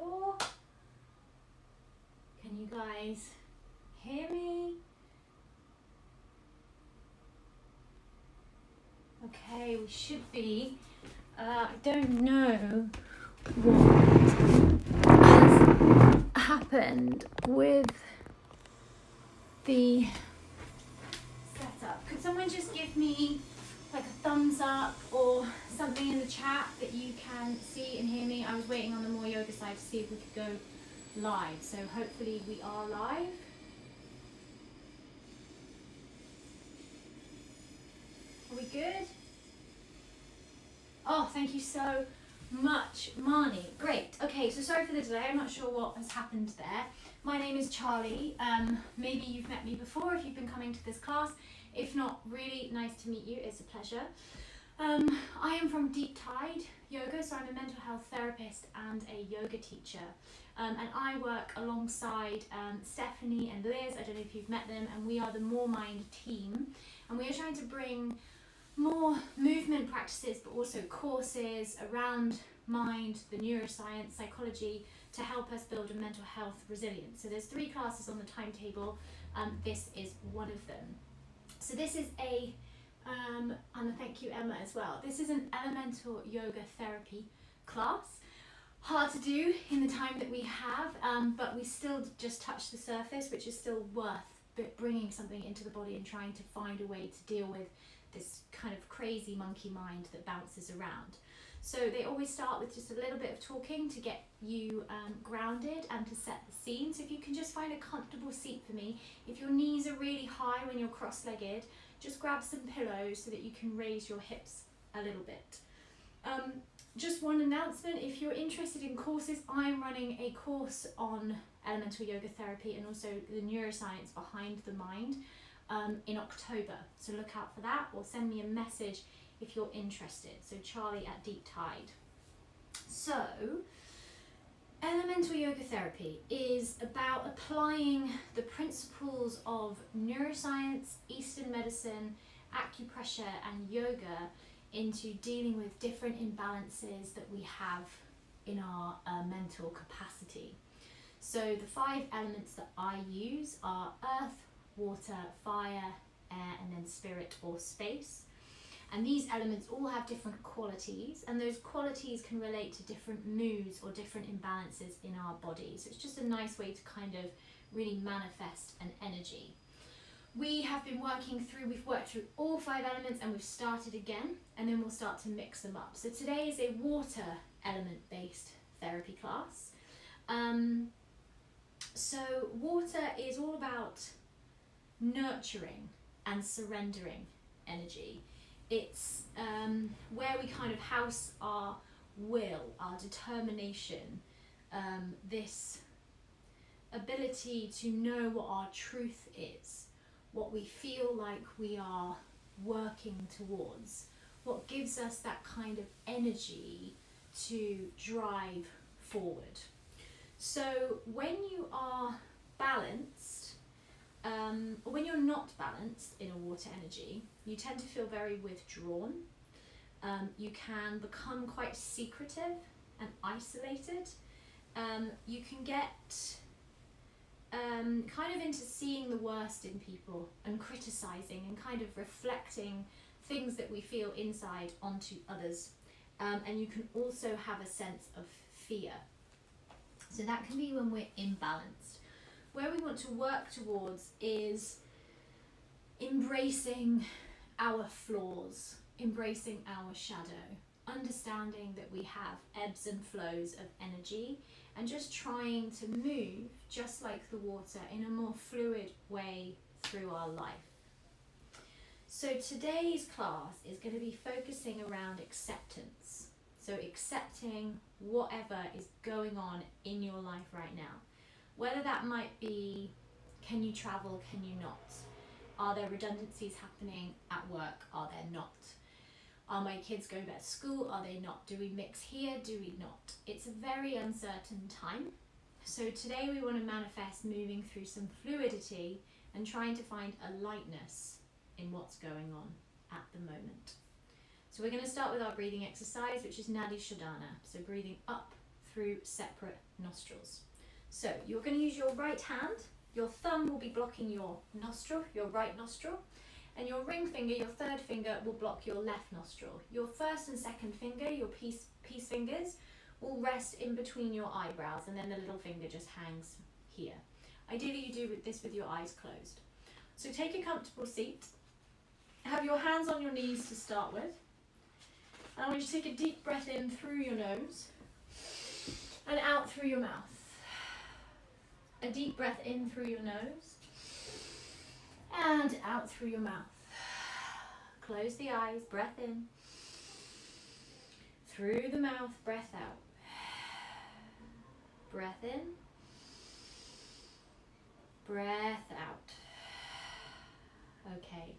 sure. Can you guys hear me? Okay, we should be. I don't know what has happened with the setup. Could someone just give me like a thumbs up or something in the chat that you can see and hear me? I was waiting on the MoreYoga side to see if we could go live, so hopefully we are live. Are we good? Oh, thank you so much, Marnie. Great. Okay, so sorry for the delay. I'm not sure what has happened there. My name is Charlie. Maybe you've met me before if you've been coming to this class. If not, really nice to meet you. It's a pleasure. I am from Deep Tide Yoga, so I'm a mental health therapist and a yoga teacher. And I work alongside Stephanie and Liz. I don't know if you've met them, and we are the MoreMind team. And we are trying to bring more movement practices, but also courses around mind, the neuroscience, psychology, to help us build a mental health resilience. So there's 3 classes on the timetable. This is one of them. So this is and thank you Emma as well. This is an elemental yoga therapy class. Hard to do in the time that we have, but we still just touch the surface, which is still worth bringing something into the body and trying to find a way to deal with this kind of crazy monkey mind that bounces around. So they always start with just a little bit of talking to get you grounded and to set the scene. So if you can just find a comfortable seat for me. If your knees are really high when you're cross-legged, just grab some pillows so that you can raise your hips a little bit. Just one announcement, if you're interested in courses, I'm running a course on elemental yoga therapy and also the neuroscience behind the mind in October. So look out for that, or send me a message if you're interested. So Charlie at Deep Tide. So elemental yoga therapy is about applying the principles of neuroscience, Eastern medicine, acupressure and yoga into dealing with different imbalances that we have in our mental capacity. So the 5 elements that I use are earth, water, fire, air, and then spirit or space. And these elements all have different qualities, and those qualities can relate to different moods or different imbalances in our bodies. So it's just a nice way to kind of really manifest an energy. We've worked through all 5 elements, and we've started again, and then we'll start to mix them up. So today is a water element based therapy class. So water is all about nurturing and surrendering energy. It's where we kind of house our will, our determination, this ability to know what our truth is, what we feel like we are working towards, what gives us that kind of energy to drive forward. So when you are balanced, or when you're not balanced in a water energy, you tend to feel very withdrawn. You can become quite secretive and isolated. You can get kind of into seeing the worst in people and criticizing and kind of reflecting things that we feel inside onto others. And you can also have a sense of fear. So that can be when we're imbalanced. Where we want to work towards is embracing our flaws, embracing our shadow, understanding that we have ebbs and flows of energy, and just trying to move just like the water in a more fluid way through our life. So today's class is going to be focusing around acceptance. So accepting whatever is going on in your life right now. Whether that might be, can you travel, can you not? Are there redundancies happening at work? Are there not? Are my kids going back to school? Are they not? Do we mix here? Do we not? It's a very uncertain time. So today we want to manifest moving through some fluidity and trying to find a lightness in what's going on at the moment. So we're going to start with our breathing exercise, which is Nadi Shodhana. So breathing up through separate nostrils. So you're going to use your right hand, your thumb will be blocking your nostril, your right nostril, and your ring finger, your third finger, will block your left nostril. Your first and second finger, your peace fingers, will rest in between your eyebrows, and then the little finger just hangs here. Ideally you do this with your eyes closed. So take a comfortable seat, have your hands on your knees to start with, and I want you to take a deep breath in through your nose and out through your mouth. A deep breath in through your nose and out through your mouth. Close the eyes, breath in. Through the mouth, breath out. Breath in. Breath out. Okay,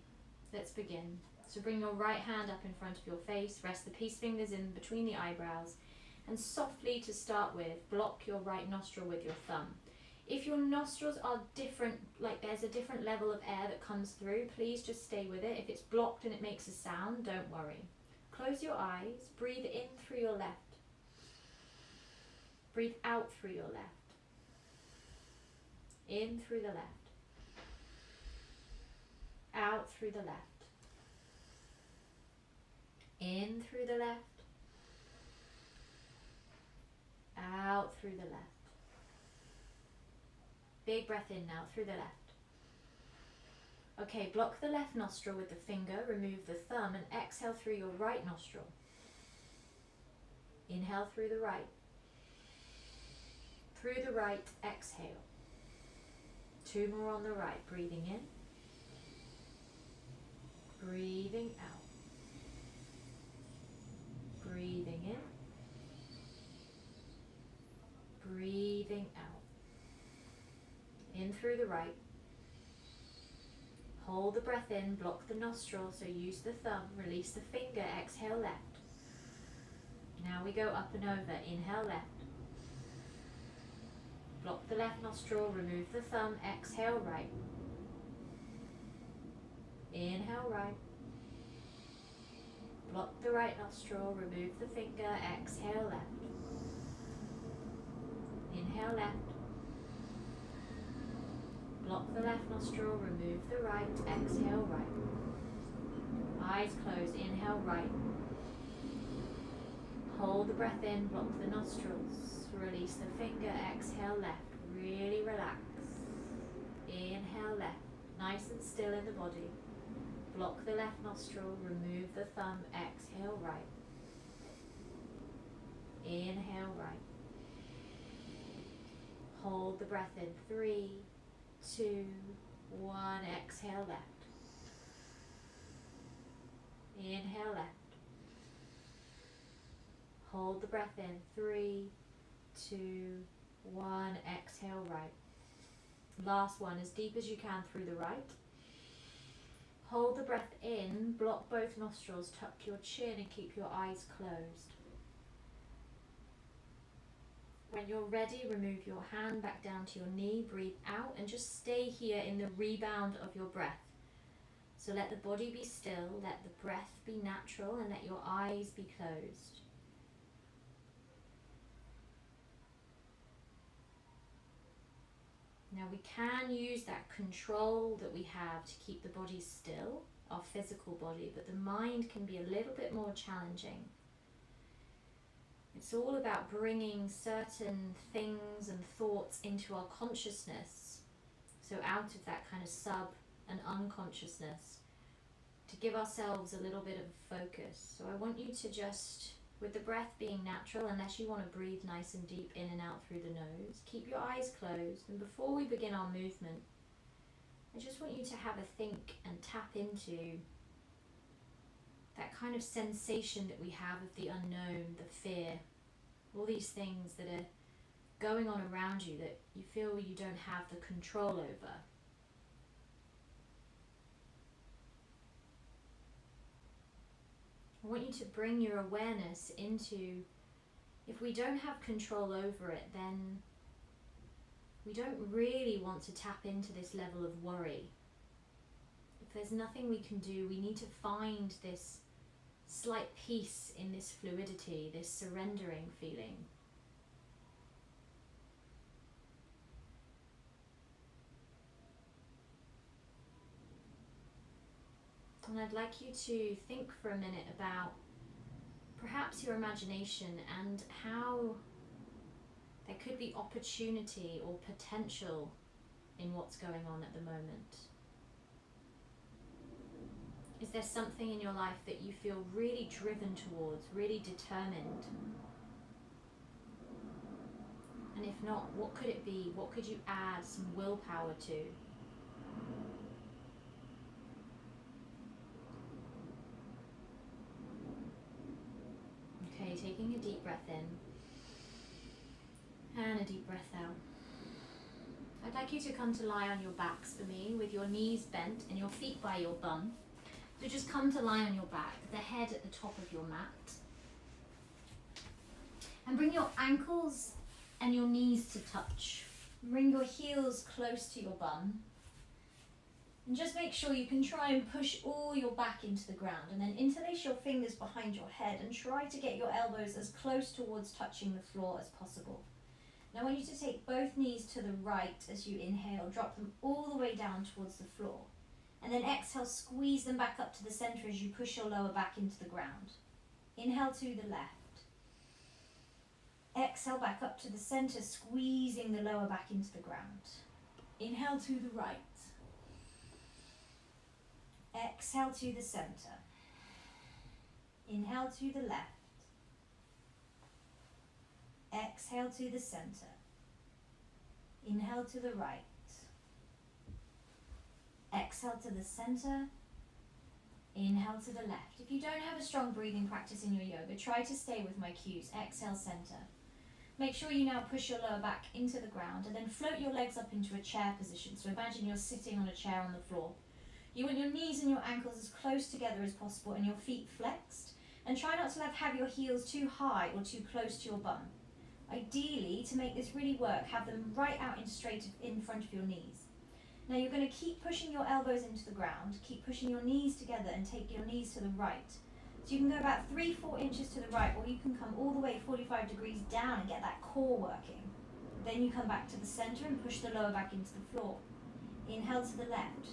let's begin. So bring your right hand up in front of your face, rest the peace fingers in between the eyebrows, and softly to start with, block your right nostril with your thumb. If your nostrils are different, like there's a different level of air that comes through, please just stay with it. If it's blocked and it makes a sound, don't worry. Close your eyes, breathe in through your left. Breathe out through your left. In through the left. Out through the left. In through the left. Out through the left. Big breath in now, through the left. Okay, block the left nostril with the finger, remove the thumb, and exhale through your right nostril. Inhale through the right. Through the right, exhale. 2 more on the right, breathing in. Breathing out. Breathing in. Breathing out. In through the right. Hold the breath in, block the nostril, so use the thumb, release the finger, exhale left. Now we go up and over, inhale left. Block the left nostril, remove the thumb, exhale right. Inhale right. Block the right nostril, remove the finger, exhale left. Inhale left. Block the left nostril, remove the right, exhale right. Eyes closed, inhale right. Hold the breath in, block the nostrils, release the finger, exhale left. Really relax. Inhale left, nice and still in the body. Block the left nostril, remove the thumb, exhale right. Inhale right. Hold the breath in, 3, 2, 1, exhale left. Inhale left. Hold the breath in, 3, 2, 1, exhale right. Last one, as deep as you can through the right. Hold the breath in, block both nostrils, tuck your chin and keep your eyes closed. When you're ready, remove your hand back down to your knee, breathe out and just stay here in the rebound of your breath. So let the body be still, let the breath be natural, and let your eyes be closed. Now we can use that control that we have to keep the body still, our physical body, but the mind can be a little bit more challenging. It's all about bringing certain things and thoughts into our consciousness, so out of that kind of sub and unconsciousness, to give ourselves a little bit of focus. So I want you to just, with the breath being natural, unless you want to breathe nice and deep in and out through the nose, keep your eyes closed, and before we begin our movement, I just want you to have a think and tap into that kind of sensation that we have of the unknown, the fear, all these things that are going on around you that you feel you don't have the control over. I want you to bring your awareness into, if we don't have control over it, then we don't really want to tap into this level of worry. If there's nothing we can do, we need to find this slight peace in this fluidity, this surrendering feeling. And I'd like you to think for a minute about perhaps your imagination and how there could be opportunity or potential in what's going on at the moment. Is there something in your life that you feel really driven towards, really determined? And if not, what could it be? What could you add some willpower to? Okay, taking a deep breath in and a deep breath out. I'd like you to come to lie on your backs for me with your knees bent and your feet by your bum. So just come to lie on your back, the head at the top of your mat. And bring your ankles and your knees to touch. Bring your heels close to your bum. And just make sure you can try and push all your back into the ground, and then interlace your fingers behind your head and try to get your elbows as close towards touching the floor as possible. Now I want you to take both knees to the right as you inhale, drop them all the way down towards the floor. And then exhale, squeeze them back up to the center as you push your lower back into the ground. Inhale to the left. Exhale back up to the center, squeezing the lower back into the ground. Inhale to the right. Exhale to the center. Inhale to the left. Exhale to the center. Inhale to the right. Exhale to the center. Inhale to the left. If you don't have a strong breathing practice in your yoga, try to stay with my cues. Exhale, center. Make sure you now push your lower back into the ground and then float your legs up into a chair position. So imagine you're sitting on a chair on the floor. You want your knees and your ankles as close together as possible and your feet flexed. And try not to have your heels too high or too close to your bum. Ideally, to make this really work, have them right out and straight in front of your knees. Now you're going to keep pushing your elbows into the ground, keep pushing your knees together and take your knees to the right. So you can go about 3-4 inches to the right, or you can come all the way 45 degrees down and get that core working. Then you come back to the center and push the lower back into the floor. Inhale to the left.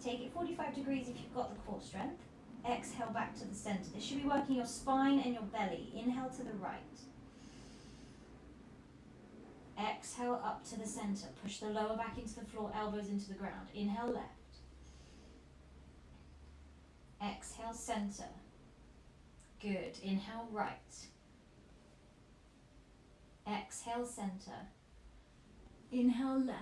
Take it 45 degrees if you've got the core strength. Exhale back to the center. This should be working your spine and your belly. Inhale to the right. Exhale up to the center. Push the lower back into the floor, elbows into the ground. Inhale left. Exhale center. Good. Inhale right. Exhale center. Inhale left.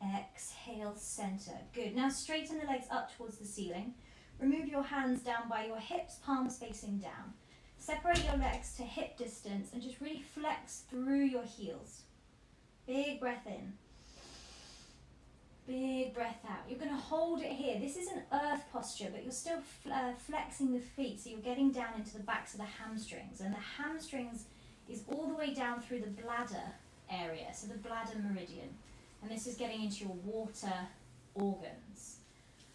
Exhale center. Good. Now straighten the legs up towards the ceiling. Remove your hands down by your hips, palms facing down. Separate your legs to hip distance and just really flex through your heels. Big breath in. Big breath out. You're going to hold it here. This is an earth posture, but you're still flexing the feet, so you're getting down into the backs of the hamstrings. And the hamstrings is all the way down through the bladder area, so the bladder meridian. And this is getting into your water organs.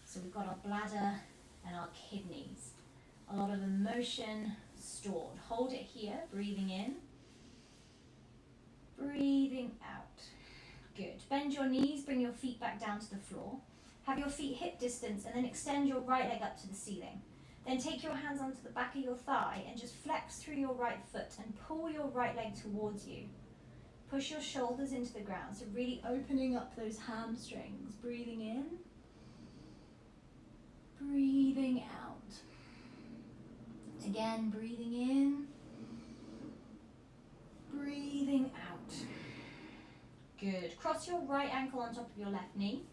So we've got our bladder and our kidneys. A lot of emotion stored. Hold it here, breathing in, breathing out. Good. Bend your knees, bring your feet back down to the floor. Have your feet hip distance and then extend your right leg up to the ceiling. Then take your hands onto the back of your thigh and just flex through your right foot and pull your right leg towards you. Push your shoulders into the ground, so really opening up those hamstrings. Breathing in, breathing out. Again, breathing in, breathing out. Good. Cross your right ankle on top of your left knee,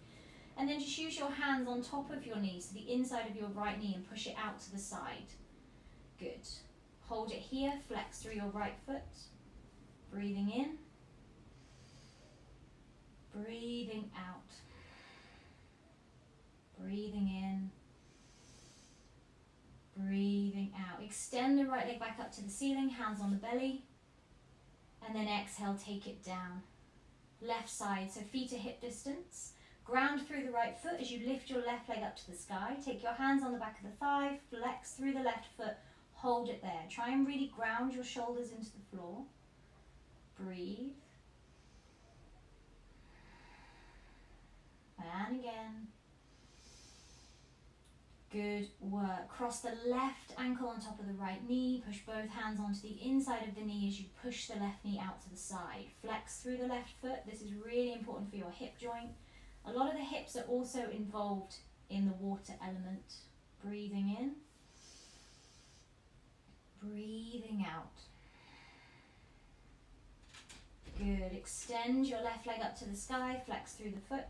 and then just use your hands on top of your knees, so the inside of your right knee, and push it out to the side. Good. Hold it here, flex through your right foot. Breathing in, breathing out. Breathing in, breathing out. Extend the right leg back up to the ceiling, hands on the belly, and then exhale, take it down. Left side, so feet are hip distance. Ground through the right foot as you lift your left leg up to the sky. Take your hands on the back of the thigh, flex through the left foot, hold it there. Try and really ground your shoulders into the floor. Breathe. And again. Good work. Cross the left ankle on top of the right knee. Push both hands onto the inside of the knee as you push the left knee out to the side. Flex through the left foot. This is really important for your hip joint. A lot of the hips are also involved in the water element. Breathing in. Breathing out. Good. Extend your left leg up to the sky. Flex through the foot.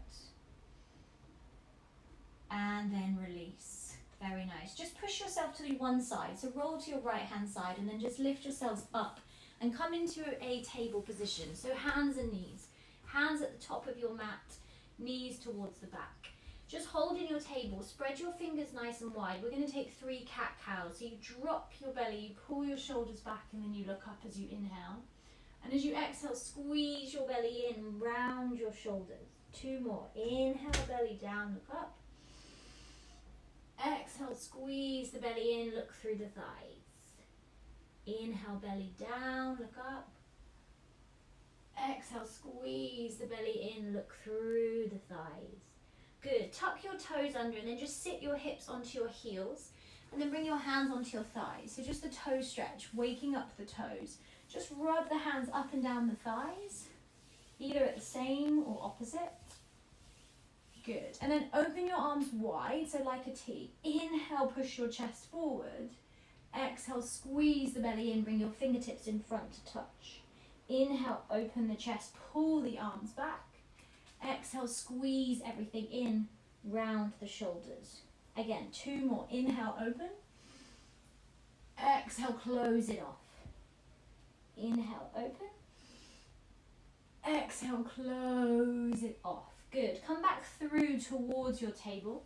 And then release. Very nice. Just push yourself to the one side. So roll to your right hand side and then just lift yourselves up and come into a table position. So hands and knees. Hands at the top of your mat, knees towards the back. Just hold in your table. Spread your fingers nice and wide. We're going to take 3 cat-cows. So you drop your belly, you pull your shoulders back and then you look up as you inhale. And as you exhale, squeeze your belly in, round your shoulders. 2 more. Inhale, belly down, look up. Exhale, squeeze the belly in, look through the thighs. Inhale, belly down, look up. Exhale, squeeze the belly in, look through the thighs. Good. Tuck your toes under and then just sit your hips onto your heels and then bring your hands onto your thighs. So just the toe stretch, waking up the toes. Just rub the hands up and down the thighs, either at the same or opposite. Good. And then open your arms wide, so like a T. Inhale, push your chest forward. Exhale, squeeze the belly in, bring your fingertips in front to touch. Inhale, open the chest, pull the arms back. Exhale, squeeze everything in, round the shoulders. Again, 2 more. Inhale, open. Exhale, close it off. Inhale, open. Exhale, close it off. Good. Come back through towards your table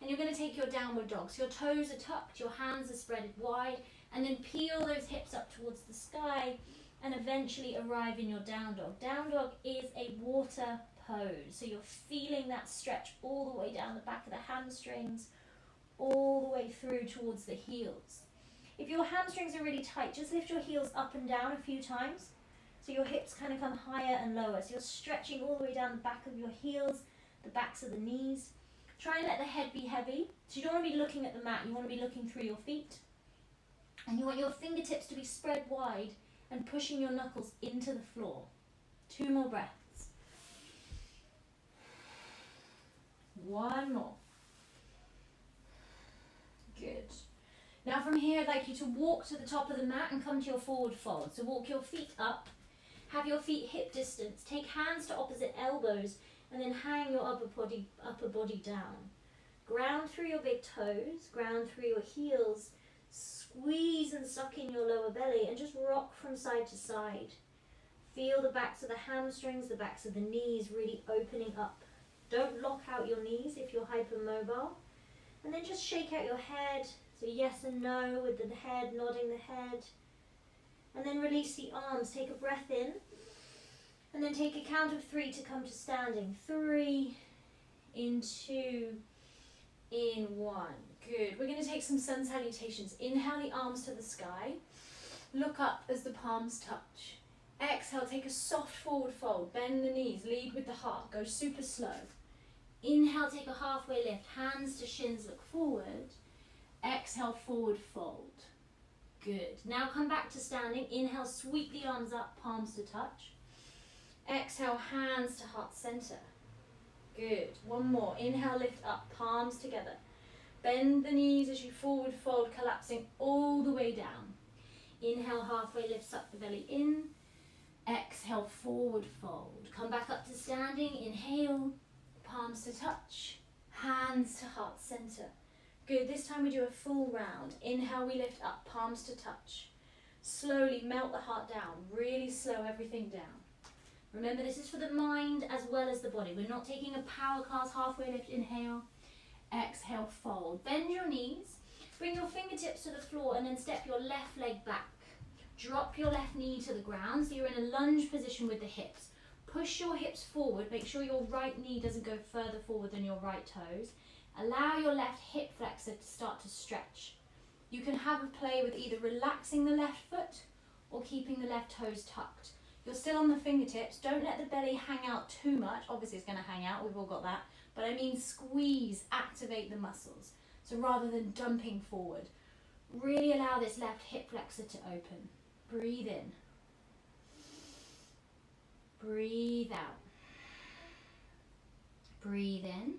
and you're going to take your downward dog. So your toes are tucked, your hands are spread wide, and then peel those hips up towards the sky and eventually arrive in your down dog. Down dog is a water pose. So you're feeling that stretch all the way down the back of the hamstrings, all the way through towards the heels. If your hamstrings are really tight, just lift your heels up and down a few times. So your hips kind of come higher and lower. So you're stretching all the way down the back of your heels, the backs of the knees. Try and let the head be heavy. So you don't want to be looking at the mat, you want to be looking through your feet. And you want your fingertips to be spread wide and pushing your knuckles into the floor. 2 more breaths. 1 more. Good. Now from here, I'd like you to walk to the top of the mat and come to your forward fold. So walk your feet up. Have your feet hip distance. Take hands to opposite elbows and then hang your upper body down. Ground through your big toes, ground through your heels. Squeeze and suck in your lower belly and just rock from side to side. Feel the backs of the hamstrings, the backs of the knees really opening up. Don't lock out your knees if you're hypermobile. And then just shake out your head. So yes and no with the head, nodding the head. And then release the arms. Take a breath in. And then take a count of 3 to come to standing. 3, in 2, in 1. Good. We're going to take some sun salutations. Inhale the arms to the sky. Look up as the palms touch. Exhale, take a soft forward fold. Bend the knees. Lead with the heart. Go super slow. Inhale, take a halfway lift. Hands to shins, look forward. Exhale, forward fold. Good. Now come back to standing. Inhale, sweep the arms up, palms to touch. Exhale, hands to heart center. Good. 1 more. Inhale, lift up, palms together. Bend the knees as you forward fold, collapsing all the way down. Inhale, halfway lift, suck the belly in. Exhale, forward fold. Come back up to standing. Inhale, palms to touch, hands to heart center. Good. This time we do a full round. Inhale, we lift up, palms to touch. Slowly melt the heart down. Really slow everything down. Remember, this is for the mind as well as the body. We're not taking a power class. Halfway lift, inhale. Exhale, fold. Bend your knees. Bring your fingertips to the floor and then step your left leg back. Drop your left knee to the ground so you're in a lunge position with the hips. Push your hips forward. Make sure your right knee doesn't go further forward than your right toes. Allow your left hip flexor to start to stretch. You can have a play with either relaxing the left foot or keeping the left toes tucked. You're still on the fingertips. Don't let the belly hang out too much. Obviously it's going to hang out, we've all got that. But I mean squeeze, activate the muscles. So rather than dumping forward, really allow this left hip flexor to open. Breathe in. Breathe out. Breathe in.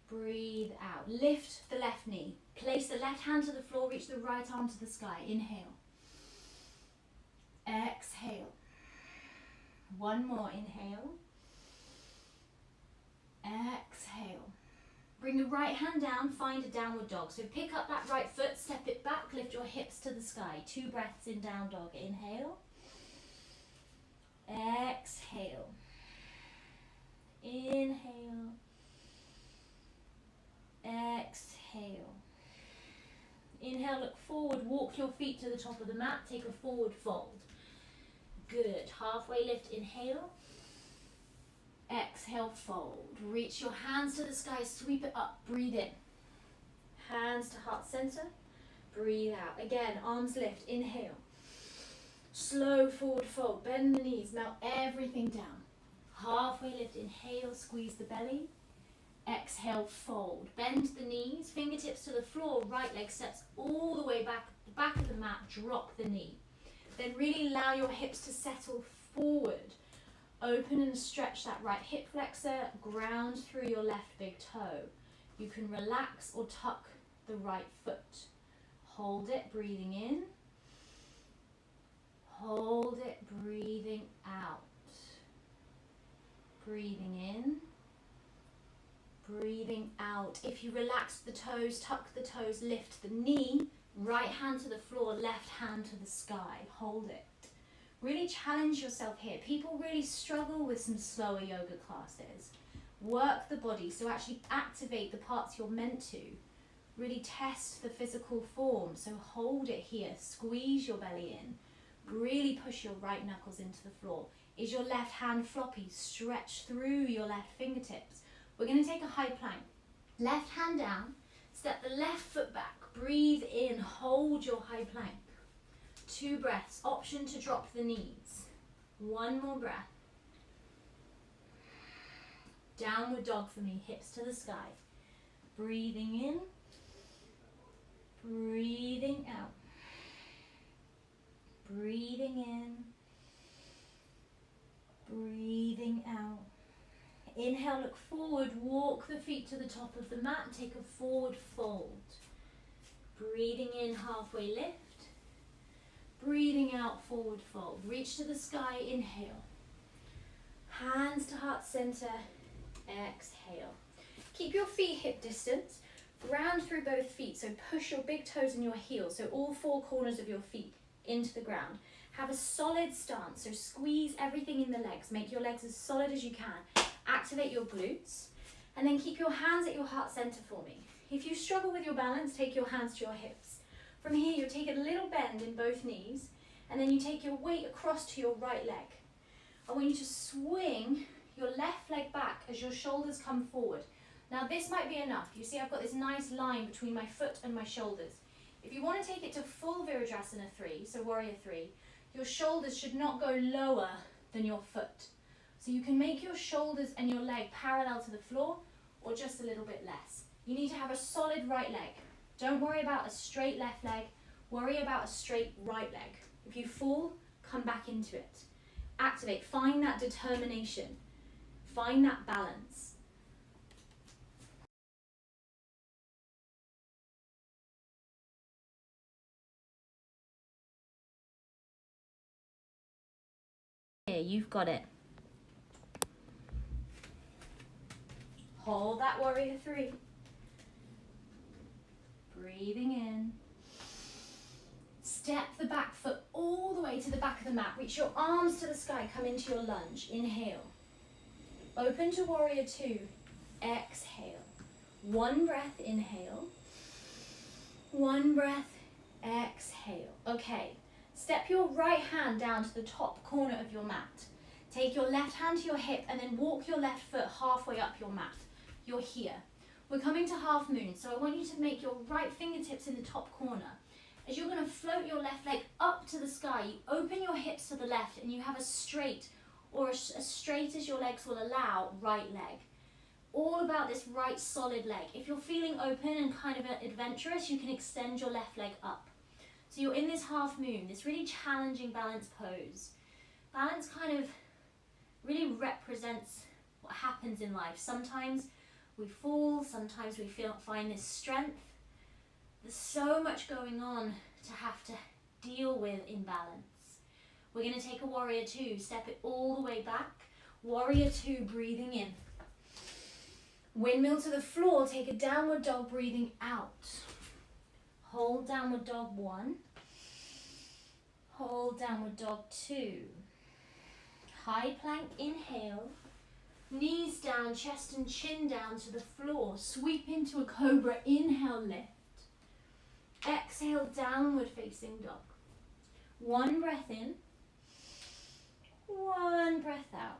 Breathe out. Lift the left knee. Place the left hand to the floor, reach the right arm to the sky. Inhale. Exhale. One more. Inhale. Exhale. Bring the right hand down, find a downward dog. So pick up that right foot, step it back, lift your hips to the sky. 2 breaths in down dog. Inhale. Exhale. Inhale. Exhale. Inhale, look forward, walk your feet to the top of the mat, take a forward fold. Good. Halfway lift, inhale. Exhale, fold. Reach your hands to the sky, sweep it up, breathe in. Hands to heart center, breathe out. Again, arms lift, inhale. Slow forward fold, bend the knees, melt everything down. Halfway lift, inhale, squeeze the belly. Exhale, fold. Bend the knees, fingertips to the floor, right leg steps all the way back, the back of the mat, drop the knee. Then really allow your hips to settle forward. Open and stretch that right hip flexor, ground through your left big toe. You can relax or tuck the right foot. Hold it, breathing in. Hold it, breathing out. Breathing in. Breathing out. If you relax the toes, tuck the toes, lift the knee, right hand to the floor, left hand to the sky. Hold it. Really challenge yourself here. People really struggle with some slower yoga classes. Work the body, so actually activate the parts you're meant to. Really test the physical form, so hold it here. Squeeze your belly in. Really push your right knuckles into the floor. Is your left hand floppy? Stretch through your left fingertips. We're going to take a high plank. Left hand down, step the left foot back, breathe in, hold your high plank. 2 breaths, option to drop the knees. 1 more breath. Downward dog for me, hips to the sky. Breathing in, breathing out. Breathing in, breathing out. Inhale, look forward, walk the feet to the top of the mat, take a forward fold. Breathing in, halfway lift. Breathing out, forward fold. Reach to the sky, inhale. Hands to heart center, exhale. Keep your feet hip distance, ground through both feet, so push your big toes and your heels, so all 4 corners of your feet into the ground. Have a solid stance, so squeeze everything in the legs, make your legs as solid as you can. Activate your glutes, and then keep your hands at your heart center for me. If you struggle with your balance, take your hands to your hips. From here, you take a little bend in both knees, and then you take your weight across to your right leg. I want you to swing your left leg back as your shoulders come forward. Now this might be enough. You see I've got this nice line between my foot and my shoulders. If you want to take it to full Virajasana 3, so Warrior 3, your shoulders should not go lower than your foot. So you can make your shoulders and your leg parallel to the floor or just a little bit less. You need to have a solid right leg. Don't worry about a straight left leg, worry about a straight right leg. If you fall, come back into it. Activate, find that determination, find that balance. Here, you've got it. Hold that Warrior 3. Breathing in. Step the back foot all the way to the back of the mat. Reach your arms to the sky. Come into your lunge. Inhale. Open to Warrior 2. Exhale. 1 breath. Inhale. 1 breath. Exhale. Okay. Step your right hand down to the top corner of your mat. Take your left hand to your hip and then walk your left foot halfway up your mat. You're here. We're coming to half moon, so I want you to make your right fingertips in the top corner. As you're going to float your left leg up to the sky, you open your hips to the left and you have a straight, or as straight as your legs will allow, right leg. all about this right solid leg. If you're feeling open and kind of adventurous, you can extend your left leg up. So you're in this half moon, this really challenging balance pose. Balance kind of really represents what happens in life. Sometimes we fall, sometimes we find this strength. There's so much going on to have to deal with in balance. We're going to take a warrior two, step it all the way back. Warrior two, breathing in. Windmill to the floor, take a downward dog, breathing out. Hold downward dog one. Hold downward dog two. High plank, inhale. Knees down, chest and chin down to the floor. Sweep into a cobra, inhale, lift. Exhale, downward facing dog. One breath in. One breath out.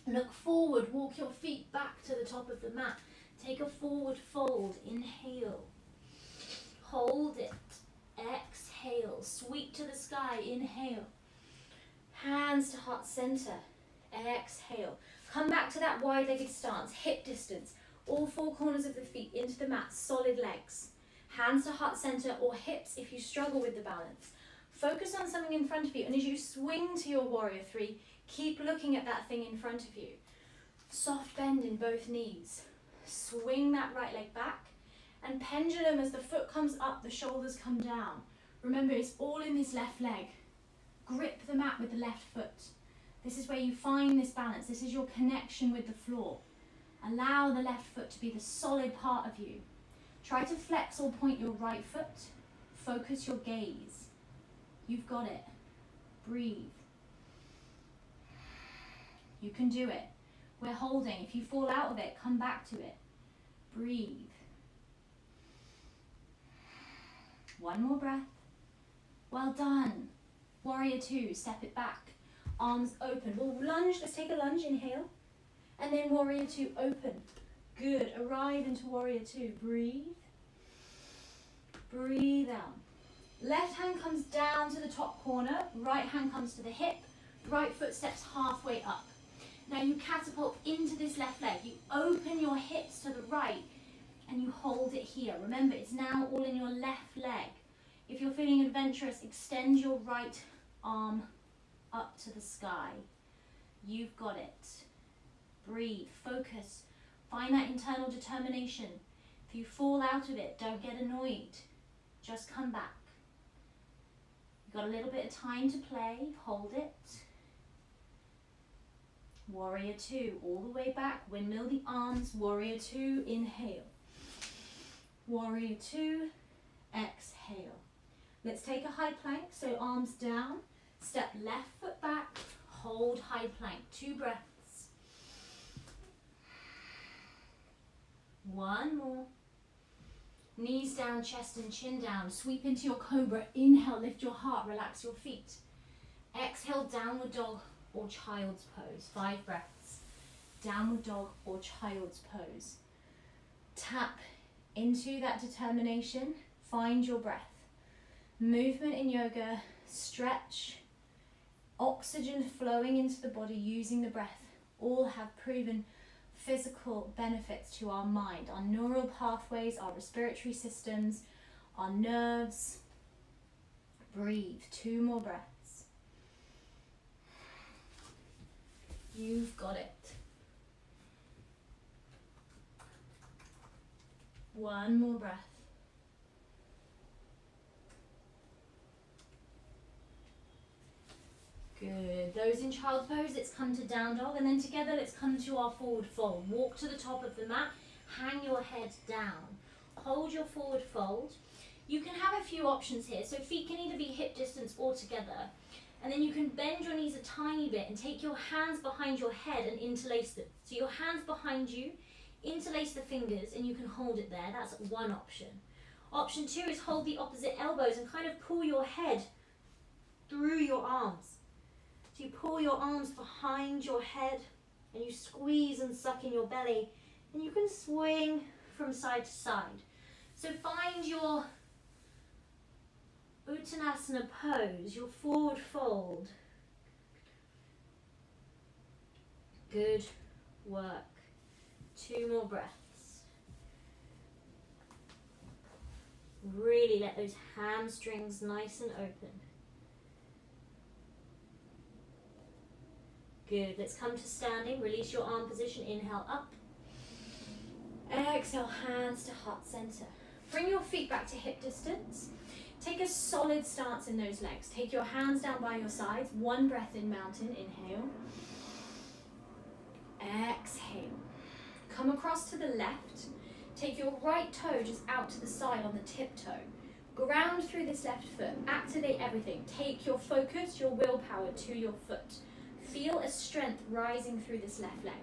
Look forward, walk your feet back to the top of the mat. Take a forward fold, inhale. Hold it, exhale. Sweep to the sky, inhale. Hands to heart center, exhale. Come back to that wide-legged stance, hip distance. All four corners of the feet into the mat, solid legs. Hands to heart center or hips if you struggle with the balance. Focus on something in front of you, and as you swing to your warrior three, keep looking at that thing in front of you. Soft bend in both knees. Swing that right leg back, and pendulum as the foot comes up, the shoulders come down. Remember, it's all in this left leg. Grip the mat with the left foot. This is where you find this balance. This is your connection with the floor. Allow the left foot to be the solid part of you. Try to flex or point your right foot. Focus your gaze. You've got it. Breathe. You can do it. We're holding. If you fall out of it, come back to it. Breathe. One more breath. Well done. Warrior two, step it back. Arms open. We'll lunge. Let's take a lunge. Inhale. And then warrior two, open. Good. Arrive into warrior two. Breathe. Breathe out. Left hand comes down to the top corner. Right hand comes to the hip. Right foot steps halfway up. Now you catapult into this left leg. You open your hips to the right and you hold it here. Remember, it's now all in your left leg. If you're feeling adventurous, extend your right arm up to the sky. You've got it. Breathe, focus, find that internal determination. If you fall out of it, don't get annoyed. Just come back. You've got a little bit of time to play. Hold it. Warrior two, all the way back. Windmill the arms. Warrior two, inhale. Warrior two, exhale. Let's take a high plank, so arms down. Step left foot back. Hold high plank. 2 breaths. One more. Knees down, chest and chin down. Sweep into your cobra. Inhale, lift your heart, relax your feet. Exhale, downward dog or child's pose. 5 breaths. Downward dog or child's pose. Tap into that determination. Find your breath. Movement in yoga, stretch, oxygen flowing into the body using the breath, all have proven physical benefits to our mind, our neural pathways, our respiratory systems, our nerves. Breathe. 2 more breaths. You've got it. 1 more breath. Good. Those in child's pose, let's come to down dog, and then together let's come to our forward fold. Walk to the top of the mat, hang your head down. Hold your forward fold. You can have a few options here, so feet can either be hip distance or together, and then you can bend your knees a tiny bit and take your hands behind your head and interlace them. So your hands behind you, interlace the fingers, and you can hold it there. That's one option. Option 2 is hold the opposite elbows and kind of pull your head through your arms. So you pull your arms behind your head and you squeeze and suck in your belly, and you can swing from side to side. So find your Uttanasana pose, your forward fold. Good work. 2 more breaths. Really let those hamstrings nice and open. Good. Let's come to standing. Release your arm position. Inhale up. Exhale, hands to heart center. Bring your feet back to hip distance. Take a solid stance in those legs. Take your hands down by your sides. 1 breath in, mountain. Inhale. Exhale. Come across to the left. Take your right toe just out to the side on the tiptoe. Ground through this left foot. Activate everything. Take your focus, your willpower to your foot. Feel a strength rising through this left leg.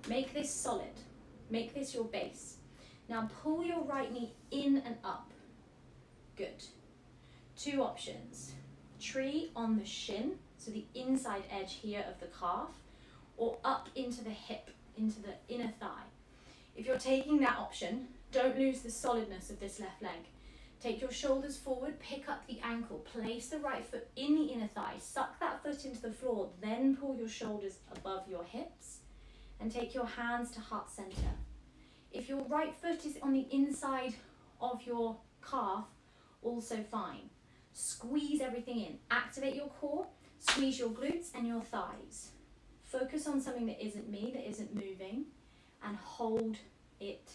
Make this solid. Make this your base. Now pull your right knee in and up. Good. 2 options. Tree on the shin, so the inside edge here of the calf, or up into the hip, into the inner thigh. If you're taking that option, don't lose the solidness of this left leg. Take your shoulders forward, pick up the ankle, place the right foot in the inner thigh, suck that foot into the floor, then pull your shoulders above your hips, and take your hands to heart center. If your right foot is on the inside of your calf, also fine. Squeeze everything in. Activate your core, squeeze your glutes and your thighs. Focus on something that isn't me, that isn't moving, and hold it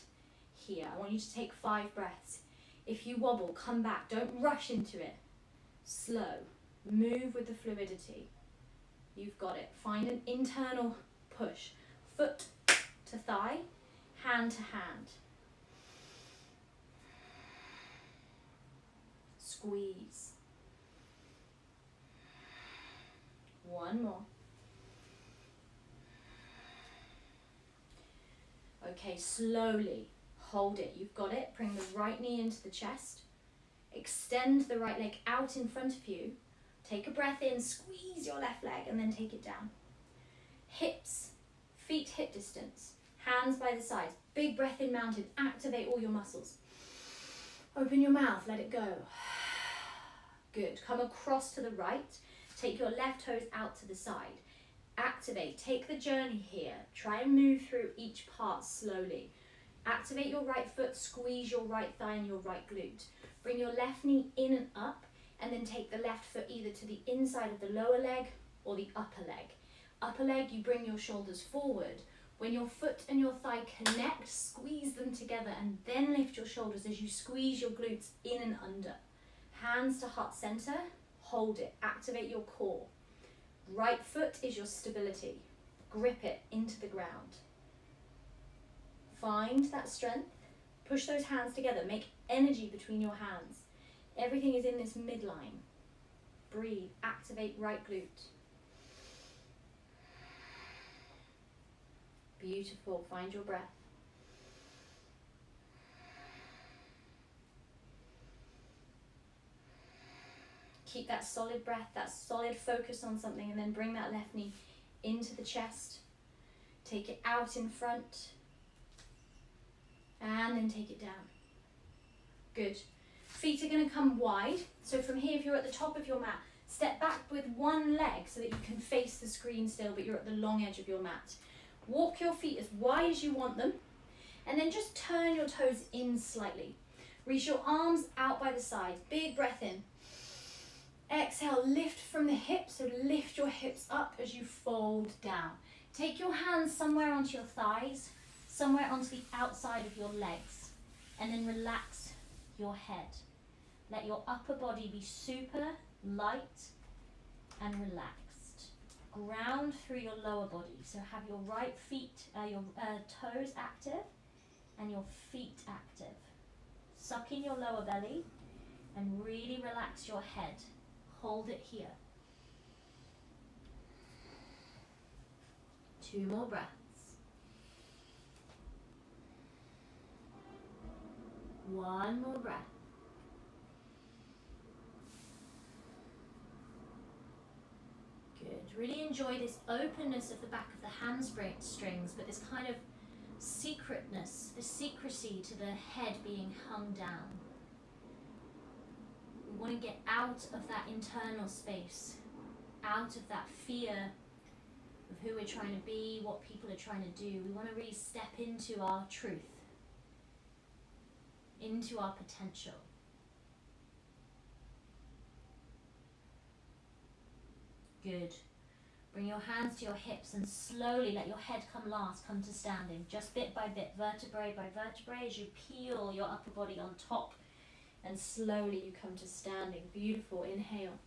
here. I want you to take 5 breaths. If you wobble, come back. Don't rush into it. Slow. Move with the fluidity. You've got it. Find an internal push. Foot to thigh, hand to hand. Squeeze. 1 more. Okay, slowly hold it. You've got it. Bring the right knee into the chest. Extend the right leg out in front of you. Take a breath in, squeeze your left leg, and then take it down. Hips, feet hip distance, hands by the sides. Big breath in, mountain. Activate all your muscles. Open your mouth, let it go. Good. Come across to the right. Take your left toes out to the side. Activate. Take the journey here. Try and move through each part slowly. Activate your right foot, squeeze your right thigh and your right glute. Bring your left knee in and up, and then take the left foot either to the inside of the lower leg or the upper leg. Upper leg, you bring your shoulders forward. When your foot and your thigh connect, squeeze them together and then lift your shoulders as you squeeze your glutes in and under. Hands to heart center, hold it, activate your core. Right foot is your stability. Grip it into the ground. Find that strength. Push those hands together. Make energy between your hands. Everything is in this midline. Breathe. Activate right glute. Beautiful. Find your breath. Keep that solid breath, that solid focus on something, and then bring that left knee into the chest. Take it out in front. And then take it down. Good. Feet are going to come wide. So from here, if you're at the top of your mat, step back with one leg so that you can face the screen still, but you're at the long edge of your mat. Walk your feet as wide as you want them. And then just turn your toes in slightly. Reach your arms out by the sides. Big breath in. Exhale, lift from the hips. So lift your hips up as you fold down. Take your hands somewhere onto your thighs, somewhere onto the outside of your legs, and then relax your head. Let your upper body be super light and relaxed. Ground through your lower body. So have your right feet, your toes active and your feet active. Suck in your lower belly and really relax your head. Hold it here. 2 more breaths. 1 more breath. Good. Really enjoy this openness of the back of the hamstrings, but this kind of secretness, this secrecy to the head being hung down. We want to get out of that internal space, out of that fear of who we're trying to be, what people are trying to do. We want to really step into our truth, into our potential. Good. Bring your hands to your hips and slowly let your head come last, come to standing, just bit by bit, vertebrae by vertebrae, as you peel your upper body on top, and slowly you come to standing. Beautiful. Inhale.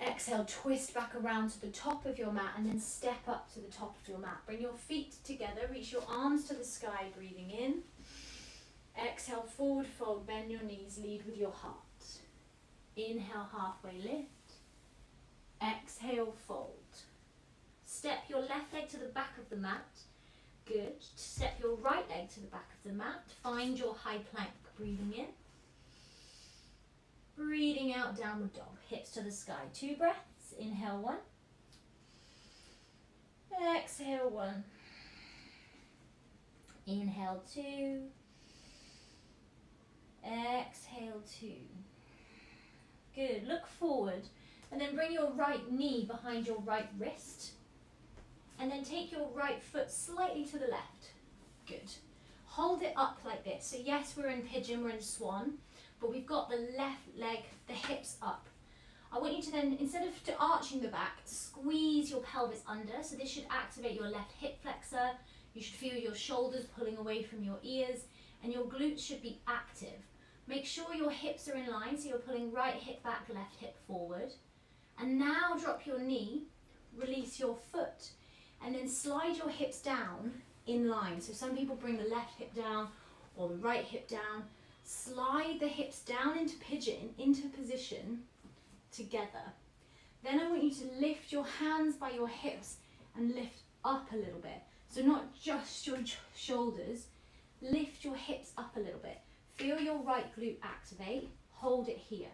Exhale, twist back around to the top of your mat and then step up to the top of your mat. Bring your feet together, reach your arms to the sky, breathing in. Exhale, forward fold, bend your knees, lead with your heart. Inhale, halfway lift. Exhale, fold. Step your left leg to the back of the mat. Good. Step your right leg to the back of the mat. Find your high plank. Breathing in. Breathing out, downward dog. Hips to the sky. 2 breaths. Inhale 1. Exhale 1. Inhale 2. Exhale 2. Good. Look forward. And then bring your right knee behind your right wrist. And then take your right foot slightly to the left. Good. Hold it up like this. So yes, we're in pigeon, we're in swan, but we've got the left leg, the hips up. I want you to then, instead of arching the back, squeeze your pelvis under. So this should activate your left hip flexor. You should feel your shoulders pulling away from your ears, and your glutes should be active. Make sure your hips are in line, so you're pulling right hip back, left hip forward. And now drop your knee, release your foot, and then slide your hips down in line. So some people bring the left hip down or the right hip down. Slide the hips down into pigeon, into position together. Then I want you to lift your hands by your hips and lift up a little bit. So not just your shoulders, lift your hips up a little bit. Feel your right glute activate, hold it here.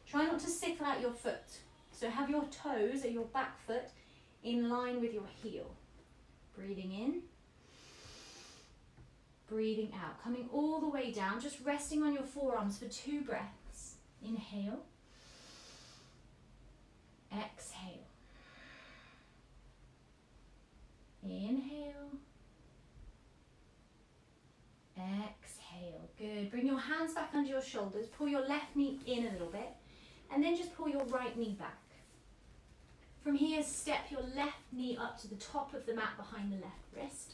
Try not to sickle out your foot. So have your toes or your back foot in line with your heel. Breathing in, breathing out. Coming all the way down, just resting on your forearms for 2 breaths. Inhale, exhale. Inhale, exhale. Good. Bring your hands back under your shoulders. Pull your left knee in a little bit, and then just pull your right knee back. From here, step your left knee up to the top of the mat behind the left wrist.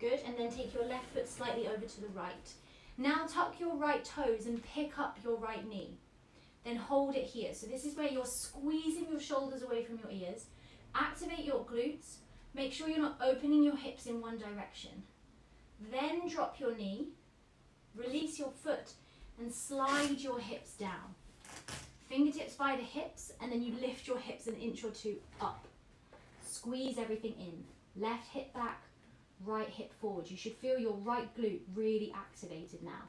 Good, and then take your left foot slightly over to the right. Now tuck your right toes and pick up your right knee. Then hold it here. So this is where you're squeezing your shoulders away from your ears. Activate your glutes. Make sure you're not opening your hips in one direction. Then drop your knee, release your foot, and slide your hips down. Fingertips by the hips, and then you lift your hips an inch or 2 up. Squeeze everything in. Left hip back, right hip forward. You should feel your right glute really activated now.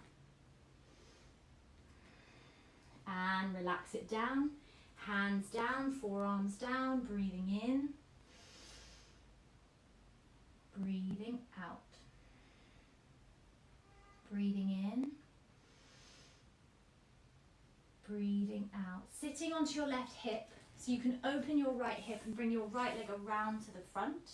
And relax it down. Hands down, forearms down, breathing in. Breathing out. Breathing in. Breathing out. Sitting onto your left hip, so you can open your right hip and bring your right leg around to the front.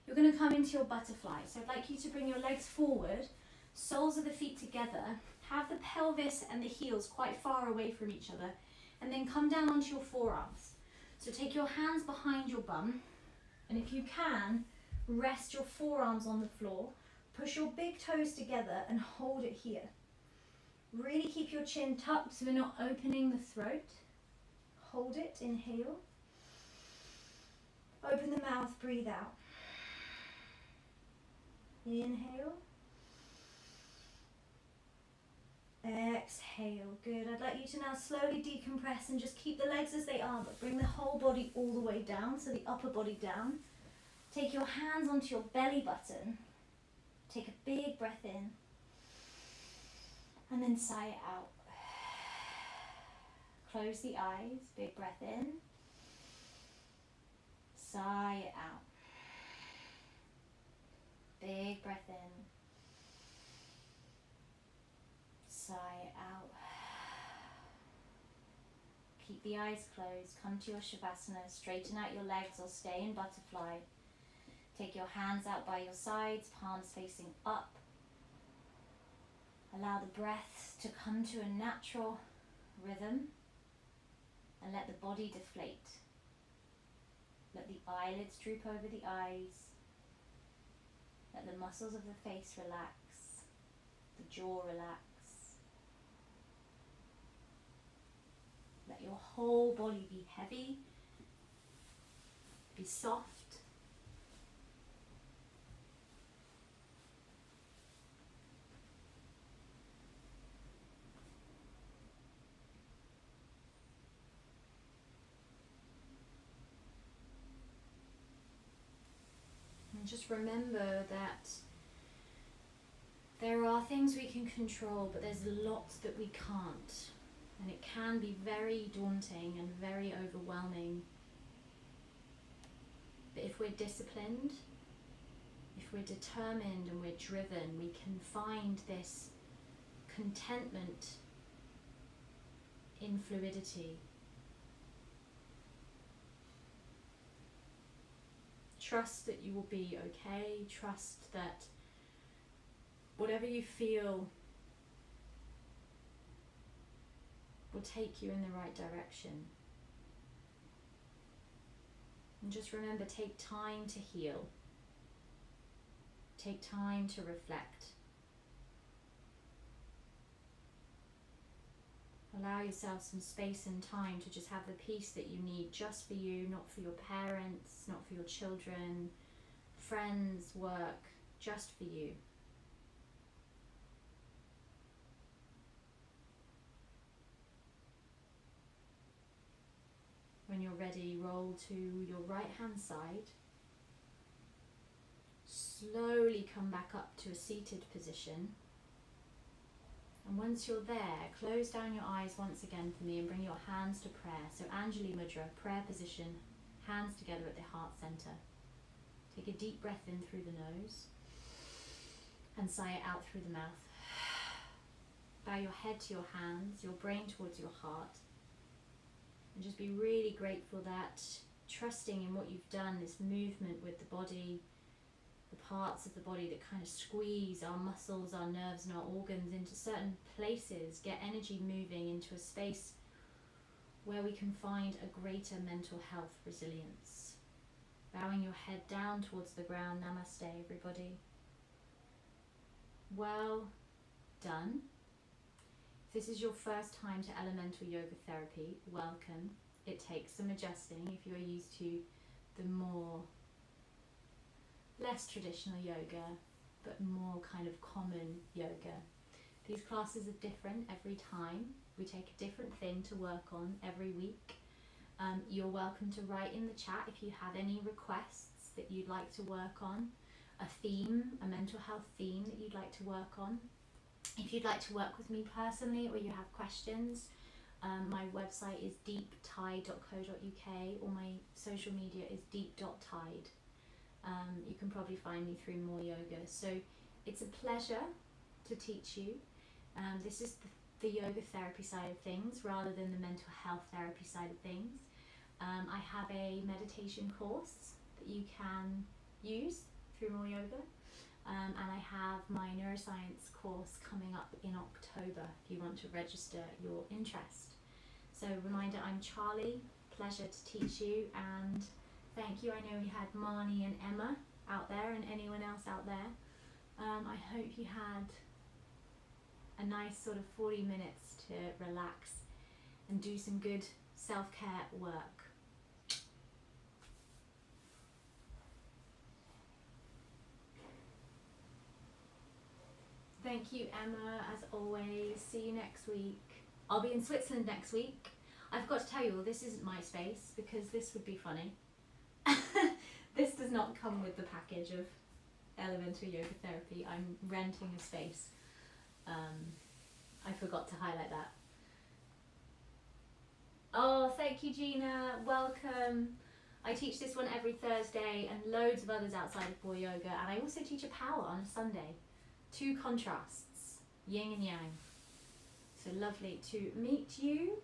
You're going to come into your butterfly. So I'd like you to bring your legs forward, soles of the feet together, have the pelvis and the heels quite far away from each other, and then come down onto your forearms. So take your hands behind your bum, and if you can, rest your forearms on the floor, push your big toes together and hold it here. Really keep your chin tucked so we're not opening the throat. Hold it, inhale. Open the mouth, breathe out. Inhale. Exhale, good. I'd like you to now slowly decompress and just keep the legs as they are, but bring the whole body all the way down, so the upper body down. Take your hands onto your belly button. Take a big breath in. And then sigh it out. Close the eyes, big breath in. Sigh it out. Big breath in. Sigh it out. keep the eyes closed. Come to your Shavasana, straighten out your legs or stay in butterfly. Take your hands out by your sides, palms facing up. Allow the breath to come to a natural rhythm and let the body deflate. Let the eyelids droop over the eyes. Let the muscles of the face relax, the jaw relax. Let your whole body be heavy, be soft. And just remember that there are things we can control, but there's lots that we can't. And it can be very daunting and very overwhelming. But if we're disciplined, if we're determined and we're driven, we can find this contentment in fluidity. Trust that you will be okay. Trust that whatever you feel will take you in the right direction. And just remember, take time to heal. Take time to reflect. Allow yourself some space and time to just have the peace that you need, just for you, not for your parents, not for your children, friends, work, just for you. When you're ready, roll to your right hand side. Slowly come back up to a seated position. And once you're there, close down your eyes once again for me and bring your hands to prayer. So Anjali Mudra, prayer position, hands together at the heart center. Take a deep breath in through the nose and sigh it out through the mouth. Bow your head to your hands, your brain towards your heart. And just be really grateful that, trusting in what you've done, this movement with the body, the parts of the body that kind of squeeze our muscles, our nerves and our organs into certain places, get energy moving into a space where we can find a greater mental health resilience. Bowing your head down towards the ground. Namaste, everybody. Well done. If this is your first time to elemental yoga therapy, welcome. It takes some adjusting if you are used to the less traditional yoga, but more kind of common yoga. These classes are different every time. We take a different thing to work on every week. You're welcome to write in the chat if you have any requests that you'd like to work on, a theme, a mental health theme that you'd like to work on. If you'd like to work with me personally or you have questions, my website is deeptide.co.uk or my social media is deep.tide. You can probably find me through MoreYoga. So it's a pleasure to teach you. This is the yoga therapy side of things rather than the mental health therapy side of things. I have a meditation course that you can use through MoreYoga. And I have my neuroscience course coming up in October if you want to register your interest. So reminder, I'm Charlie, pleasure to teach you, and thank you. I know we had Marnie and Emma out there and anyone else out there. I hope you had a nice sort of 40 minutes to relax and do some good self-care work. Thank you, Emma, as always. See you next week. I'll be in Switzerland next week. I've got to tell you all, this isn't my space because this would be funny. This does not come with the package of elemental yoga therapy. I'm renting a space. I forgot to highlight that. Oh, thank you, Gina. Welcome. I teach this one every Thursday and loads of others outside of MoreYoga. And I also teach a power on a Sunday. 2 contrasts, yin and yang. So lovely to meet you.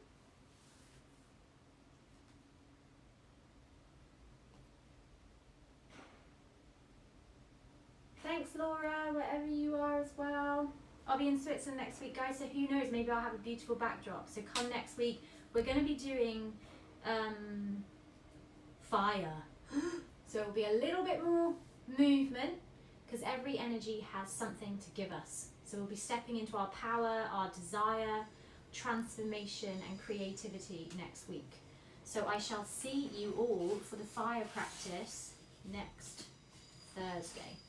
Thanks, Laura, wherever you are as well. I'll be in Switzerland next week, guys, so who knows, maybe I'll have a beautiful backdrop. So come next week. We're going to be doing fire. So it'll be a little bit more movement, because every energy has something to give us. So we'll be stepping into our power, our desire, transformation and creativity next week. So I shall see you all for the fire practice next Thursday.